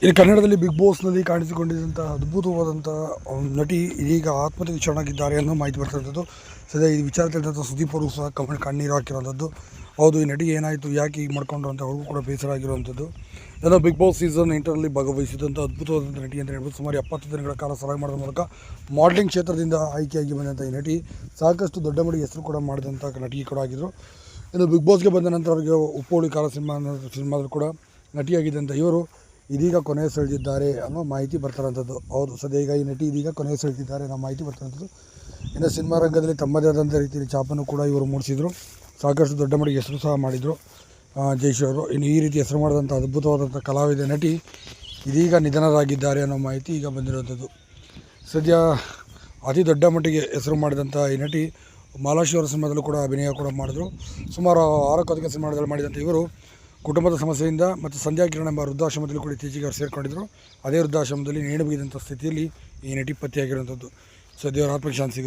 ಈ ಕನ್ನಡದಲ್ಲಿ ಬಿಗ್ ಬಾಸ್ನಲ್ಲಿ ಕಾಣಿಸಿಕೊಂಡಿದ್ದಂಥ ಅದ್ಭುತವಾದಂಥ ನಟಿ ಇದೀಗ ಆತ್ಮಹತ್ಯೆಗೆ ಶರಣಾಗಿದ್ದಾರೆ ಅನ್ನೋ ಮಾಹಿತಿ ಬರ್ತಿರೋದು. ಸದ್ಯ ಈ ವಿಚಾರ ತಿಳಿದಂಥ ಸುದೀಪ್ ಅವರು ಸಹ ಕಣ್ಣೀರು ಹಾಕಿರೋಂಥದ್ದು. ಹೌದು, ಈ ನಟಿಗೆ ಏನಾಯಿತು, ಯಾಕೆ ಈಗ ಮಾಡ್ಕೊಂಡ್ರು ಅಂತ ಅವ್ರಿಗೂ ಕೂಡ ಬೇಸರ ಆಗಿರುವಂಥದ್ದು. ಎಲ್ಲ ಬಿಗ್ ಬಾಸ್ ಸೀಸನ್ 8ರಲ್ಲಿ ಭಾಗವಹಿಸಿದಂಥ ಅದ್ಭುತವಾದಂಥ ನಟಿ ಅಂತ ಹೇಳ್ಬೋದು. ಸುಮಾರು 70 ದಿನಗಳ ಕಾಲ ಸರಾಗ ಮಾಡೋದ್ರ ಮೂಲಕ ಮಾಡಲಿಂಗ್ ಕ್ಷೇತ್ರದಿಂದ ಆಯ್ಕೆಯಾಗಿ ಬಂದಂಥ ಈ ನಟಿ ಸಾಕಷ್ಟು ದೊಡ್ಡ ಮಟ್ಟಿಗೆ ಹೆಸರು ಕೂಡ ಮಾಡಿದಂಥ ನಟಿ ಕೂಡ ಆಗಿದ್ದರು. ಇನ್ನು ಬಿಗ್ ಬಾಸ್ಗೆ ಬಂದ ನಂತರ ಅವರಿಗೆ ಉಪ್ಪೋಳಿ ಕಾಲ ಸಿನಿಮಾದಲ್ಲಿ ಕೂಡ ನಟಿಯಾಗಿದ್ದಂಥ ಇವರು ಇದೀಗ ಕೊನೆಯ ಸೆಳೆದಿದ್ದಾರೆ ಅನ್ನೋ ಮಾಹಿತಿ ಬರ್ತಾರಂಥದ್ದು. ಹೌದು, ಸದ್ಯ ಈಗ ಈ ನಟಿ ಇದೀಗ ಕೊನೆಯ ಸೆಳೆದಿದ್ದಾರೆ ಅನ್ನೋ ಮಾಹಿತಿ ಬರ್ತಾರಂಥದ್ದು. ಇನ್ನು ಸಿನಿಮಾ ರಂಗದಲ್ಲಿ ತಮ್ಮದೇ ಆದಂಥ ರೀತಿಯಲ್ಲಿ ಛಾಪನ್ನು ಕೂಡ ಇವರು ಮೂಡಿಸಿದರು. ಸಾಕಷ್ಟು ದೊಡ್ಡ ಮಟ್ಟಿಗೆ ಹೆಸರು ಸಹ ಮಾಡಿದರು ಜೈಶ್ ಅವರು. ಇನ್ನು ಈ ರೀತಿ ಹೆಸರು ಮಾಡಿದಂಥ ಅದ್ಭುತವಾದಂಥ ಕಲಾವಿದೆ ನಟಿ ಇದೀಗ ನಿಧನರಾಗಿದ್ದಾರೆ ಅನ್ನೋ ಮಾಹಿತಿ ಈಗ ಬಂದಿರುವಂಥದ್ದು. ಸದ್ಯ ಅತಿ ದೊಡ್ಡ ಮಟ್ಟಿಗೆ ಹೆಸರು ಮಾಡಿದಂಥ ಈ ನಟಿ ಮಾಲಾಶ್ವರ ಸಿನಿಮಾದಲ್ಲೂ ಕೂಡ ಅಭಿನಯ ಕೂಡ ಮಾಡಿದ್ರು. ಸುಮಾರು 6 ಅದಕ್ಕೆ ಸಿನಿಮಾದಲ್ಲಿ ಮಾಡಿದಂಥ ಇವರು ಕುಟುಂಬದ ಸಮಸ್ಯೆಯಿಂದ ಮತ್ತು ಸಂಧ್ಯಾ ಕಿರಣ ಎಂಬ ವೃದ್ಧಾಶ್ರಮದಲ್ಲಿ ಕೂಡ ಇತ್ತೀಚೆಗೆ ಅವರು ಸೇರಿಕೊಂಡಿದ್ದರು. ಅದೇ ವೃದ್ಧಾಶ್ರಮದಲ್ಲಿ ನೇಣು ಬಿಗಿದಂಥ ಸ್ಥಿತಿಯಲ್ಲಿ ಈ ನಟಿ ಪತ್ತೆಯಾಗಿರುವಂಥದ್ದು. ಸದ್ಯ ಅವರ ಆತ್ಮಕ್ಕೆ ಶಾಂತಿ ಸಿಗಲಿ.